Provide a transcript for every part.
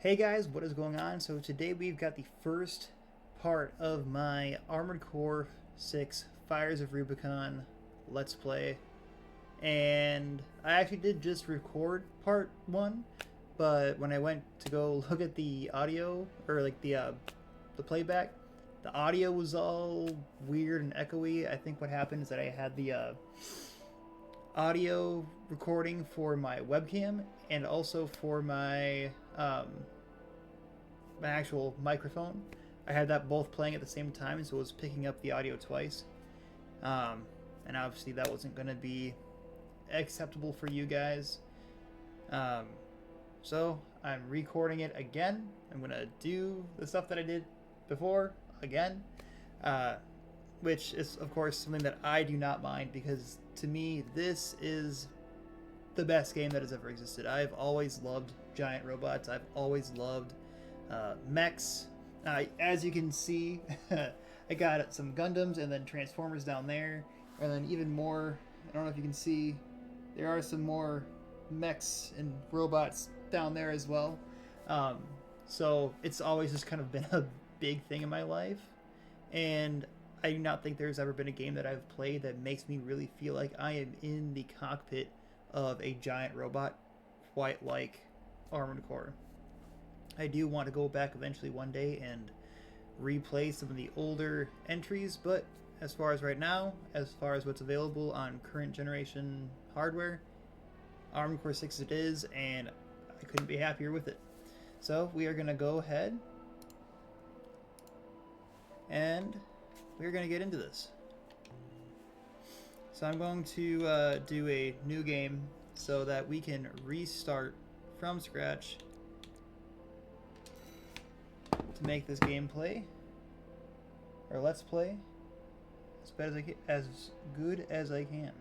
Hey guys, what is going on? So today we've got the first part of my Armored Core 6 Fires of Rubicon Let's Play. And I actually did just record part 1, but when I went to go look at the audio, or like the playback, the audio was all weird and echoey. I think what happened is that I had the audio recording for my webcam and also for my actual microphone. I had that both playing at the same time, so it was picking up the audio twice. And obviously that wasn't going to be acceptable for you guys. So I'm recording it again. I'm going to do the stuff that I did before again, which is, of course, something that I do not mind because to me, this is the best game that has ever existed. I've always loved giant robots. I've always loved mechs. As you can see, I got some Gundams and then Transformers down there, and then even more. I don't know if you can see, there are some more mechs and robots down there as well. So it's always just kind of been a big thing in my life, and I do not think there's ever been a game that I've played that makes me really feel like I am in the cockpit of a giant robot, quite like Armored Core. I do want to go back eventually one day and replay some of the older entries, but as far as right now, as far as what's available on current generation hardware, Armored Core 6 it is, and I couldn't be happier with it. So we are going to go ahead and we're going to get into this. So I'm going to do a new game so that we can restart from scratch to make this gameplay, or let's play, as good as I can.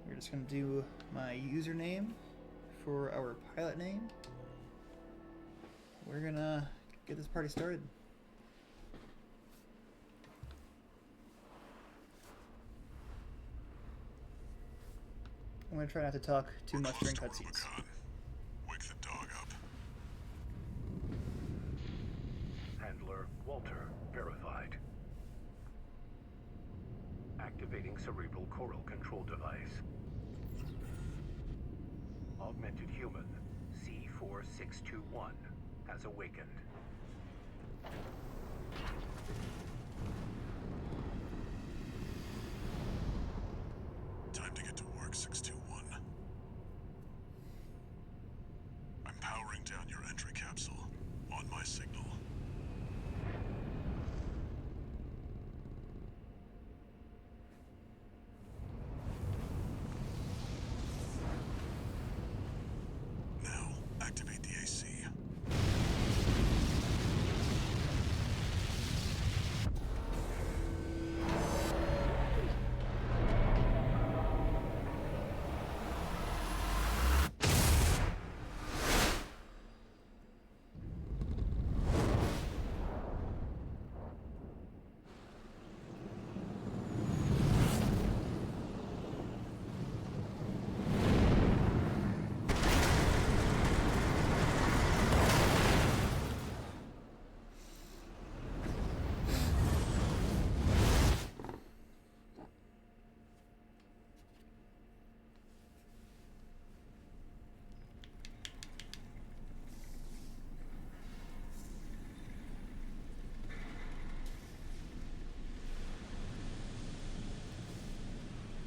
We're just going to do my username for our pilot name. We're going to get this party started. I'm going to try not to talk too much during cutscenes. Wake the dog up. Handler Walter verified. Activating cerebral coral control device. Augmented human C4621 has awakened. Time to get to work, 621. I'm powering down your entry capsule. On my signal. Now, activate the AC.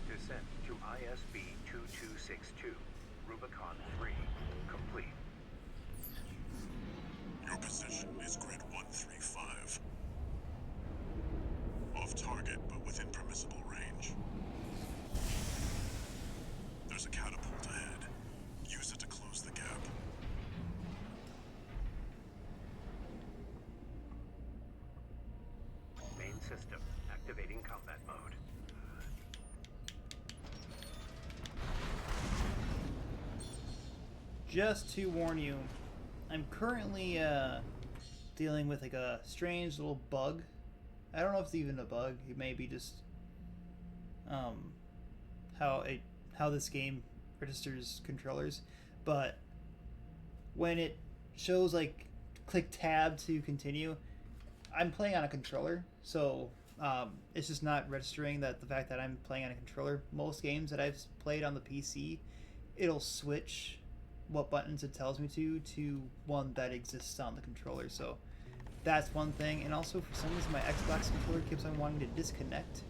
Descent to ISB 2262, Rubicon 3, complete. Your position is grid 135. Off target, but within permissible range. There's a catapult ahead. Use it to close the gap. Main system activating combat mode. Just to warn you, I'm currently dealing with like a strange little bug. I don't know if it's even a bug. It may be just how it how this game registers controllers, but when it shows like click tab to continue, I'm playing on a controller, so it's just not registering that the fact that I'm playing on a controller. Most games that I've played on the PC, it'll switch what buttons it tells me to one that exists on the controller. So that's one thing. And also, for some reason, my Xbox controller keeps on wanting to disconnect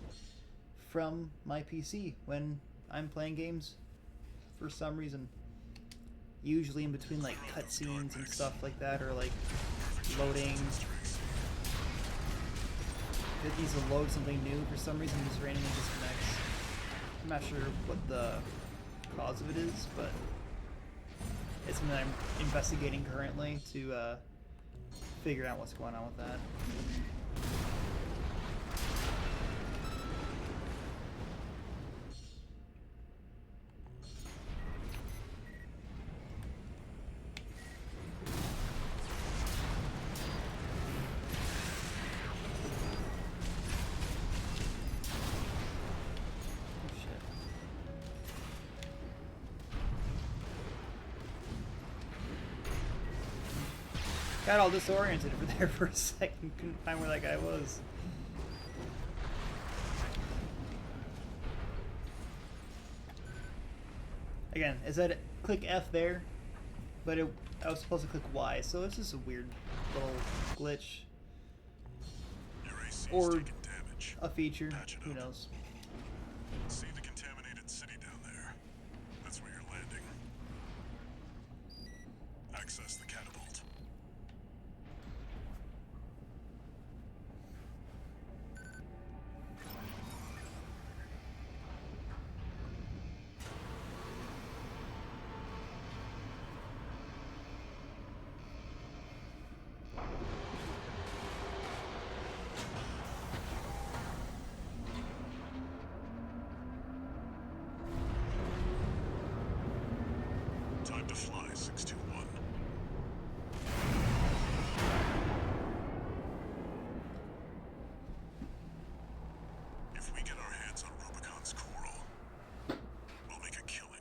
from my PC when I'm playing games. For some reason, usually in between like cutscenes and stuff like that, or like loading. If it needs to load something new, for some reason it just randomly disconnects. I'm not sure what the cause of it is, but it's something that I'm investigating currently to figure out what's going on with that. Got all disoriented over there for a second. Couldn't find where that guy was. Again, it said click F there, but I was supposed to click Y, so it's just a weird little glitch. Or damage. a feature. Who knows? See the contaminated city down there? That's where you're landing. Access the catapult. Time to fly, 621. If we get our hands on Rubicon's coral, we'll make a killing.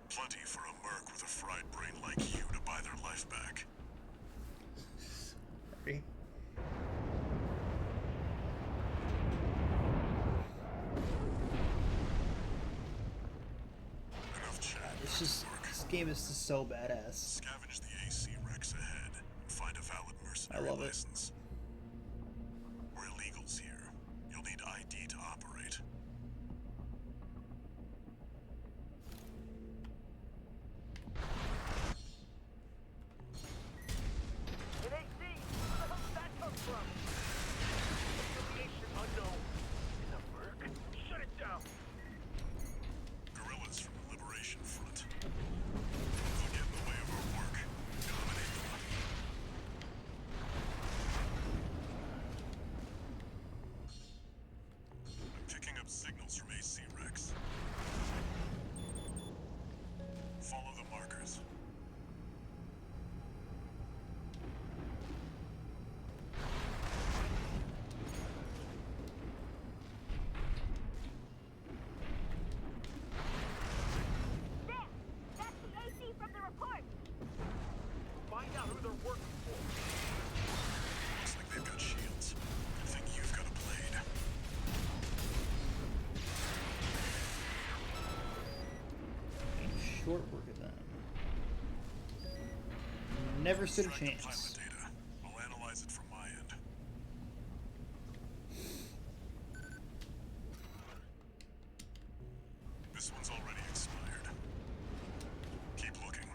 Plenty for a merc with a fried brain like you to buy their life back. Sorry. Enough chat. It's just, this game is just so badass. Scavenge the AC wrecks ahead and find a valid mercenary I love it. license. We're illegals here. You'll need ID to operate. An AC! Where the hell did that come from? Affiliation unknown. Is a merc? Shut it down! Guerrillas from the Liberation Front. They'll get in the way of our work. Dominate them. I'm picking up signals from AC Rex. Follow the markers. There! That's the AC from the report! Find out who they're working for. Looks like they've got shields. Good thing you've got a blade. Short work of them. Never stood a Extract the plasma chance. data. I'll analyze it from my end. This one's already expired. Keep looking.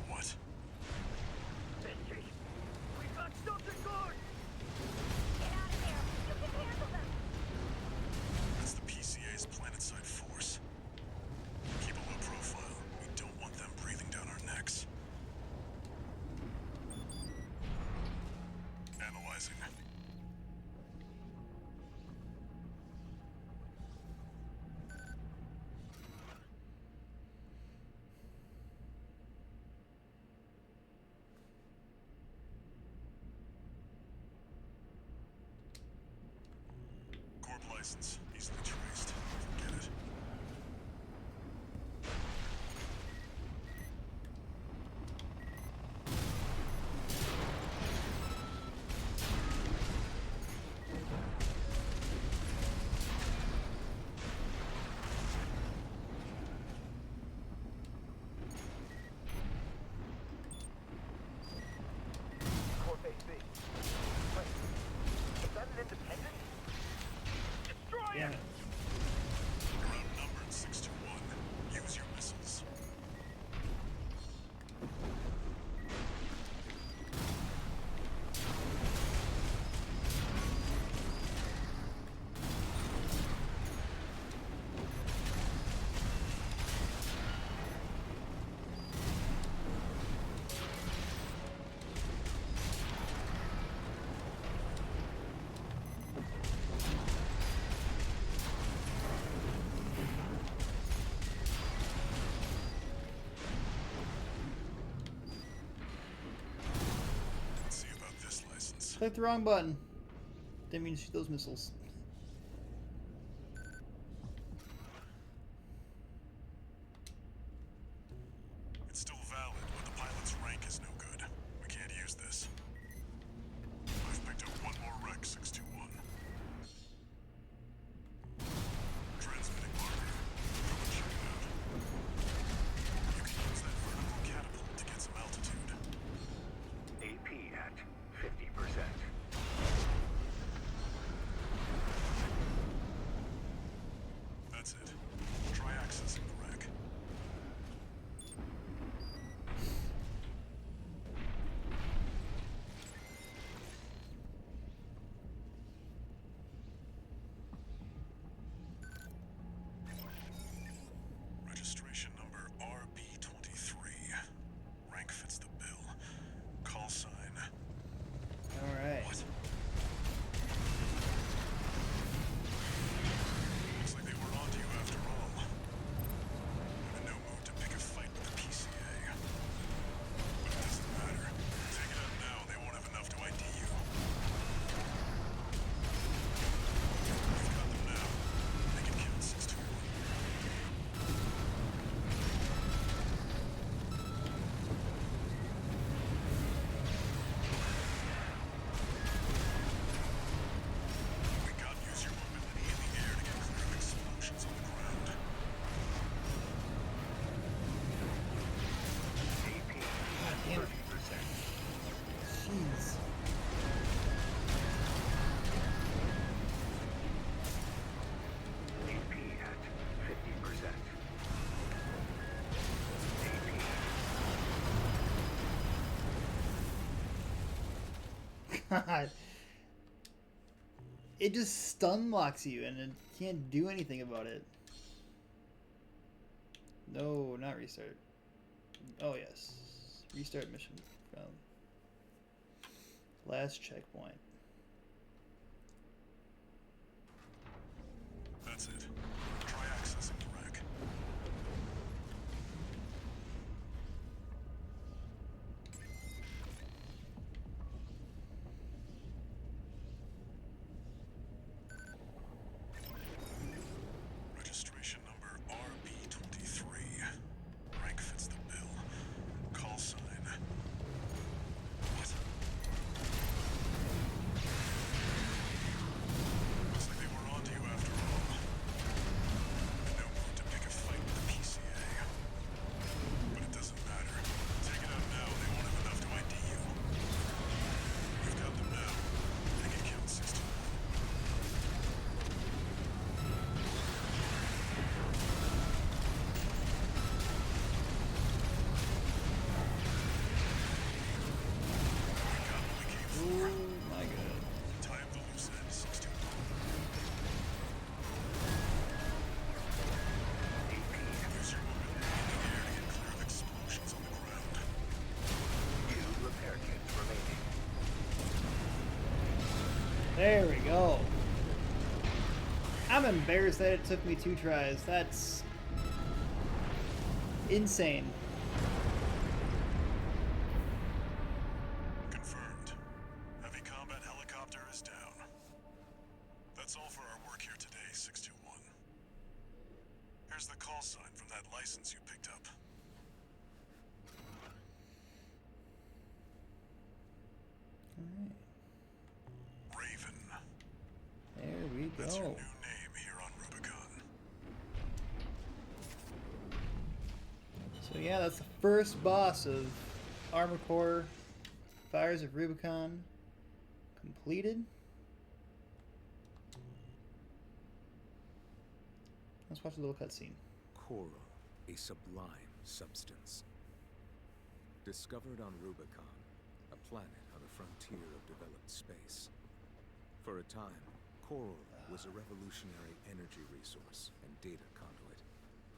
What? Benji! We got something good! Get out of there! You can handle them! That's the PCA's planetside force. Keep a low profile. We don't want them breathing down our necks. Analyzing. license. Easily traced. Forget it. Corp AC. Wait, is that an independent? Destroy Damn it! it. You're outnumbered 6-1. Use your missiles. Let's see about this license. Click the wrong button. Didn't mean to shoot those missiles. It's still valid, but the pilot's rank is no good. We can't use this. I've picked up one more wreck, 621. Transmitting marker. Go and check it out. You can use that vertical catapult to get some altitude. AP at 50%. That's it. Try accessing the wreck. Registration number RB23. Rank fits the bill. Call sign. Alright. What? Looks like they were onto you after all. I'm in no mood to pick a fight with the PCA. But it doesn't matter. Take it out now, they won't have enough to ID you. We've got them now. Make it count, 621. We got use your mobility in the air to get clear of explosions on the ground. AP God damn it. 30%. Jeez. AP at 50%. AP God. It just stun locks you and it can't do anything about it. No, not restart. Oh yes. Restart mission from last checkpoint. That's it. Try accessing the wreck. Registration number RB23. Rank fits the bill. Call sign. What? Looks like they were onto you after all. I'm in no mood to pick a fight with the PCA. But it doesn't matter. Take it out now, they won't have enough to ID you. We've got them now. Make it count, 621. We got what we came for. Oh my god. Tie up the loose end, 621. Use your mobility in the air to get clear of explosions on the ground. 2 repair kits remaining. There we go. I'm embarrassed that it took me 2 tries. That's insane. Confirmed. Heavy combat helicopter is down. That's all for our work here today. 621. Here's the call sign from that license you picked up. Alright. Raven. There we That's your go. new name here on Rubicon. So yeah, that's the first boss of Armor Core Fires of Rubicon completed. Let's watch a little cutscene. Coral, a sublime substance. Discovered on Rubicon, a planet on the frontier of developed space. For a time, coral was a revolutionary energy resource and data conduit,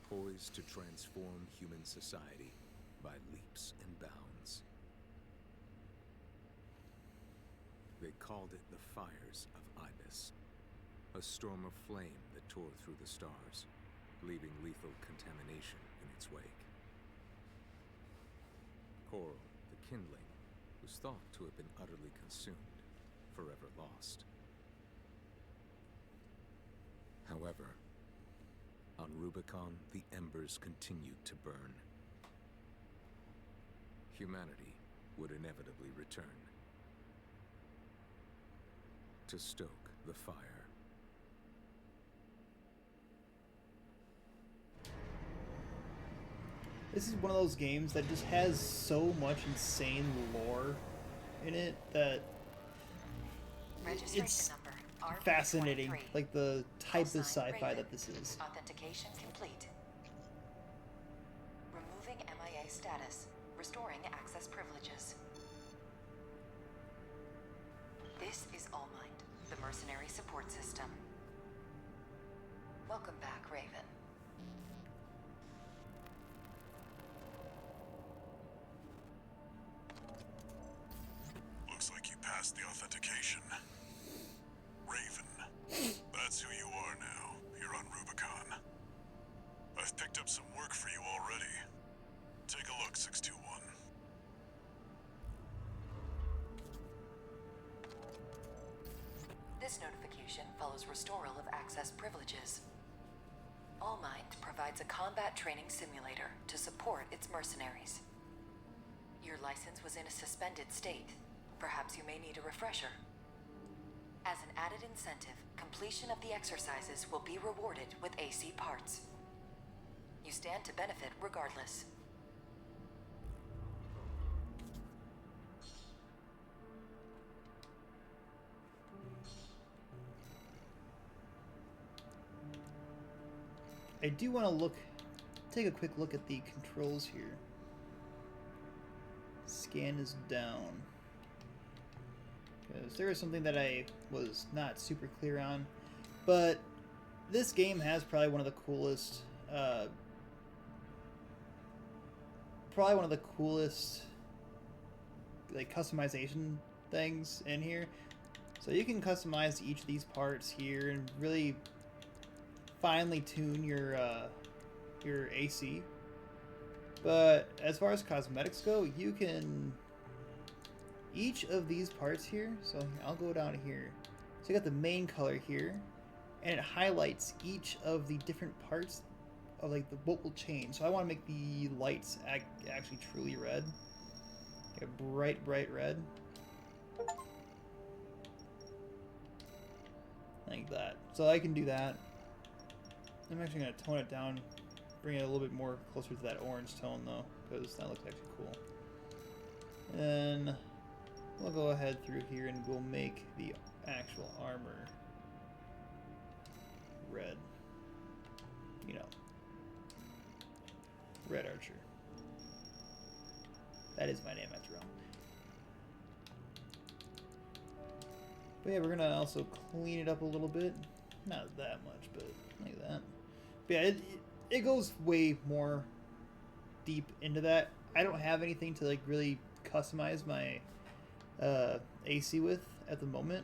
poised to transform human society by leaps and bounds. They called it the Fires of Ibis, a storm of flame that tore through the stars, leaving lethal contamination in its wake. Coral, the kindling, was thought to have been utterly consumed, forever lost. However, on Rubicon, the embers continued to burn. Humanity would inevitably return to stoke the fire. This is one of those games that just has so much insane lore in it that Registration it's number fascinating. RB23. Like the type of Call sign sci-fi Raven. that this is. Authentication complete. Removing MIA status. Restoring access privileges. This is All Mind, the mercenary support system. Welcome back, Raven. Looks like you passed the authentication. Raven. That's who you are now, here on Rubicon. I've picked up some work for you already. Take a look, 621. This notification follows restoral of access privileges. All Mind provides a combat training simulator to support its mercenaries. Your license was in a suspended state. Perhaps you may need a refresher. As an added incentive, completion of the exercises will be rewarded with AC parts. You stand to benefit regardless. I do want to take a quick look at the controls here. Scan is down. Because there is something that I was not super clear on. But this game has probably one of the coolest, like customization things in here. So you can customize each of these parts here and really finely tune your AC. But as far as cosmetics go, you can each of these parts here. So I'll go down here. So you got the main color here, and it highlights each of the different parts of like what will change. So I want to make the lights actually truly red, like a bright red, like that. So I can do that. I'm actually going to tone it down, bring it a little bit more closer to that orange tone though, because that looks actually cool. And then we'll go ahead through here and we'll make the actual armor red. You know, Red Archer. That is my name after all. But yeah, we're going to also clean it up a little bit. Not that much, but like that. But yeah, it goes way more deep into that. I don't have anything to like really customize my AC with at the moment.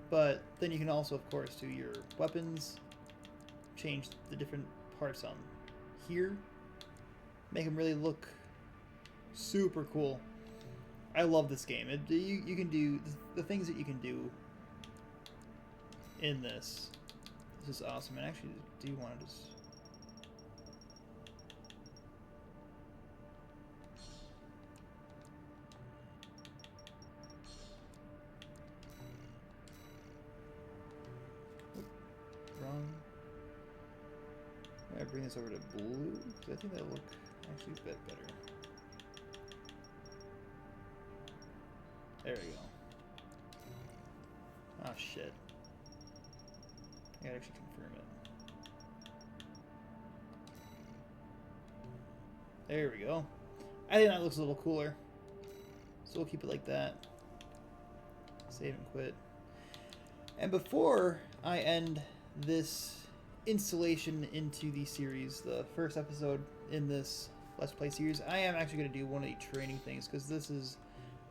But then you can also, of course, do your weapons, change the different parts on here, make them really look super cool. I love this game. You can do the things that you can do in this This is awesome. And I actually do want to just... Oop, wrong. I'm gonna bring this over to blue, because I think that'll look actually a bit better. There we go. Oh shit. I gotta actually confirm it. There we go. I think that looks a little cooler. So we'll keep it like that. Save and quit. And before I end this installation into the series, the first episode in this Let's Play series, I am actually going to do one of the training things, because this is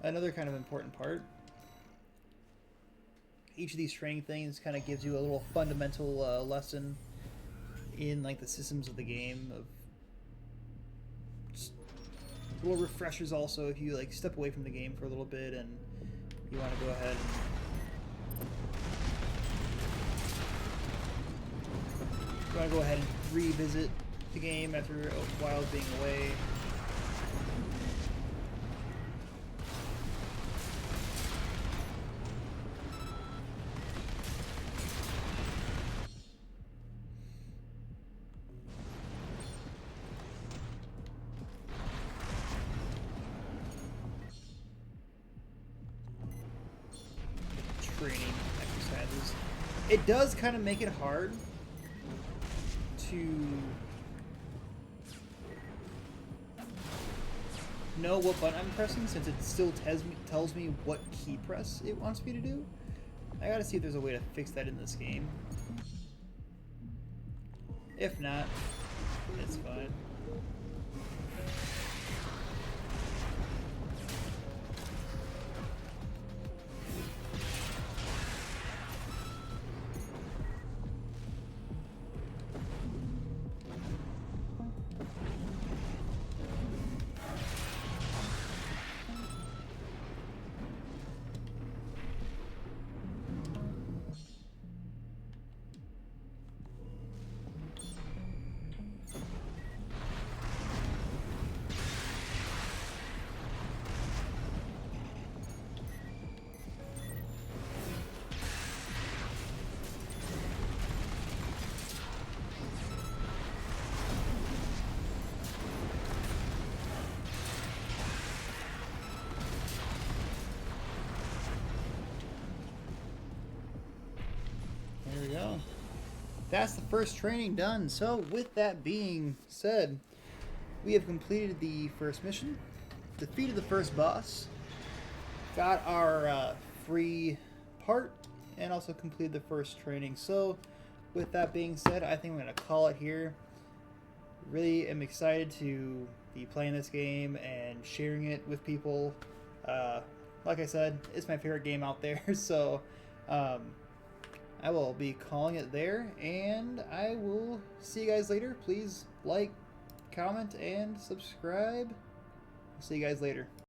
another kind of important part. Each of these training things kind of gives you a little fundamental lesson in like the systems of the game, of just little refreshers also if you like step away from the game for a little bit and you want to go ahead and revisit the game after a while being away. Training exercises. It does kind of make it hard to know what button I'm pressing, since it still tells me what key press it wants me to do. I gotta see if there's a way to fix that in this game. If not, it's fine. There we go. That's the first training done. So with that being said, we have completed the first mission, defeated the first boss, got our free part, and also completed the first training. So with that being said, I think I'm going to call it here. Really am excited to be playing this game and sharing it with people. Like I said, it's my favorite game out there, so I will be calling it there, and I will see you guys later. Please like, comment, and subscribe. See you guys later.